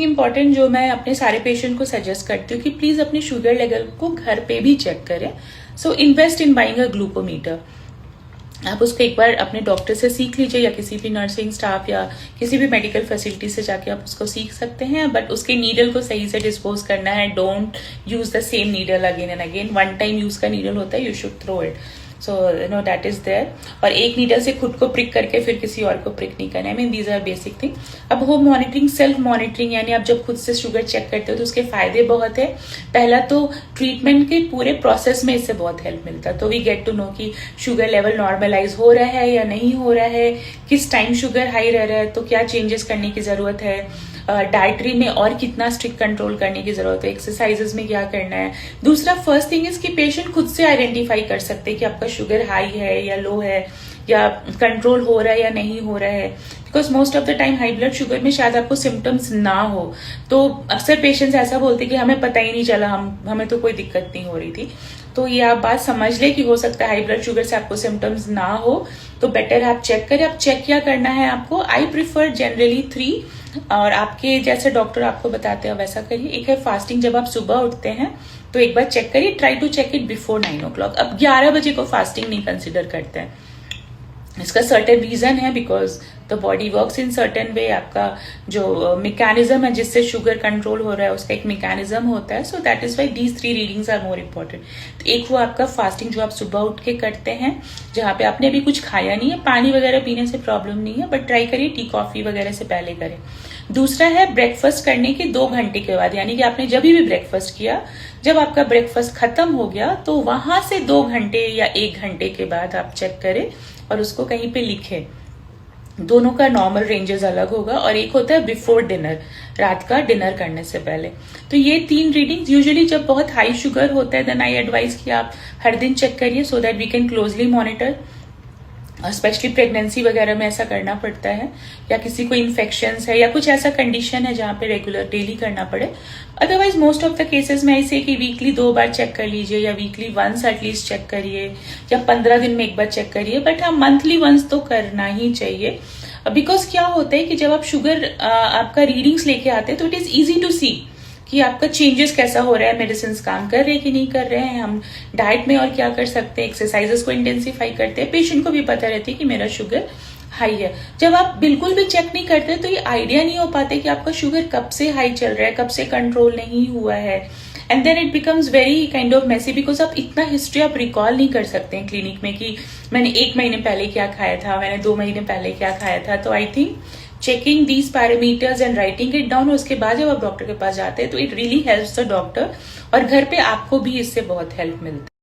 Important जो मैं अपने सारे पेशेंट को सजेस्ट करती हूँ कि प्लीज अपने शुगर लेवल को घर पे भी चेक करें। So invest in buying a glucometer. आप उसको एक बार अपने डॉक्टर से सीख लीजिए या किसी भी नर्सिंग स्टाफ या किसी भी मेडिकल फैसिलिटी से जाके आप उसको सीख सकते हैं। बट उसके नीडल को सही से डिस्पोज करना है। Don't use the same needle again and again. One time use का नीडल होता है, you should throw it. So that is there. और एक नीडल से खुद को प्रिक करके फिर किसी और को प्रिक नहीं करना। I mean these are basic thing. अब होम मॉनिटरिंग, सेल्फ मॉनिटरिंग, यानी आप जब खुद से शुगर चेक करते हो तो उसके फायदे बहुत है। पहला तो ट्रीटमेंट के पूरे प्रोसेस में इससे बहुत हेल्प मिलता है। तो वी गेट टू नो कि शुगर लेवल नॉर्मलाइज हो रहा है या नहीं हो रहा है, किस टाइम शुगर हाई रह रहा है, तो क्या चेंजेस करने की जरूरत है, डाइटरी में और कितना स्ट्रिक्ट कंट्रोल करने की जरूरत है, एक्सरसाइजेस में क्या करना है। दूसरा, फर्स्ट थिंग इज कि पेशेंट खुद से आइडेंटिफाई कर सकते हैं कि आपका शुगर हाई है या लो है, या कंट्रोल हो रहा है या नहीं हो रहा है। Because most of the time high blood sugar में शायद आपको सिम्टम्स ना हो, तो अक्सर पेशेंट्स ऐसा बोलते हैं कि हमें पता ही नहीं चला, हमें तो कोई दिक्कत नहीं हो रही थी। तो ये आप बात समझ ले कि हो सकता है हाई ब्लड शुगर से आपको सिम्टम्स ना हो, तो बेटर आप चेक करें। अब चेक क्या करना है आपको, आई प्रिफर जनरली 3, और आपके जैसे डॉक्टर आपको बताते हैं वैसा करिए। एक है फास्टिंग, जब आप सुबह उठते हैं तो एक बार चेक करिए, try to check it before 9 o'clock। अब 11 बजे को फास्टिंग नहीं कंसिडर करते हैं। इसका सर्टेन रीजन है, because the body works in certain way. आपका जो मैकेनिज्म है जिससे शुगर कंट्रोल हो रहा है, उसका एक मैकेनिज्म होता है। So that is why these 3 readings are more important. तो एक वो आपका फास्टिंग जो आप सुबह उठ के करते हैं, जहाँ पे आपने अभी कुछ खाया नहीं है, पानी वगैरह पीने से प्रॉब्लम नहीं है, बट ट्राई करिए टी कॉफी वगैरह से पहले करें। दूसरा है ब्रेकफास्ट करने के 2 घंटे के बाद, यानी कि आपने जब भी ब्रेकफास्ट किया, जब आपका ब्रेकफास्ट खत्म हो गया तो वहां से 2 घंटे या 1 घंटे के बाद आप चेक करें और उसको कहीं पे लिखें। दोनों का नॉर्मल रेंजेस अलग होगा। और एक होता है बिफोर डिनर, रात का डिनर करने से पहले। तो ये 3 रीडिंग्स यूजुअली जब बहुत हाई शुगर होता है, देन आई एडवाइज कि आप हर दिन चेक करिए, so that we can closely monitor. Specially pregnancy वगैरह में ऐसा करना पड़ता है, या किसी को इन्फेक्शंस है या कुछ ऐसा कंडीशन है जहाँ पे रेगुलर डेली करना पड़े। Otherwise most of the cases में ऐसे कि वीकली 2 बार चेक कर लीजिए, या वीकली वंस एटलीस्ट चेक करिए, या 15 दिन में एक बार चेक करिए। बट हाँ, मंथली वंस तो करना ही चाहिए। बिकॉज क्या होता है कि जब आप शुगर आपका रीडिंग्स लेके आते हैं तो इट इज इजी टू सी कि आपका चेंजेस कैसा हो रहा है, मेडिसिन काम कर रहे हैं कि नहीं कर रहे हैं, हम डाइट में और क्या कर सकते हैं, एक्सरसाइजेस को इंटेंसिफाई करते हैं। पेशेंट को भी पता रहती है कि मेरा शुगर हाई है। जब आप बिल्कुल भी चेक नहीं करते तो ये आइडिया नहीं हो पाते कि आपका शुगर कब से हाई चल रहा है, कब से कंट्रोल नहीं हुआ है। And then it becomes very kind of messy, because आप इतना हिस्ट्री आप रिकॉल नहीं कर सकते हैं क्लिनिक में कि मैंने 1 महीने पहले क्या खाया था, मैंने 2 महीने पहले क्या खाया था। तो I think checking these parameters and writing it down, उसके बाद जब आप डॉक्टर के पास जाते हैं तो it really helps the doctor, और घर पे आपको भी इससे बहुत हेल्प मिलती है।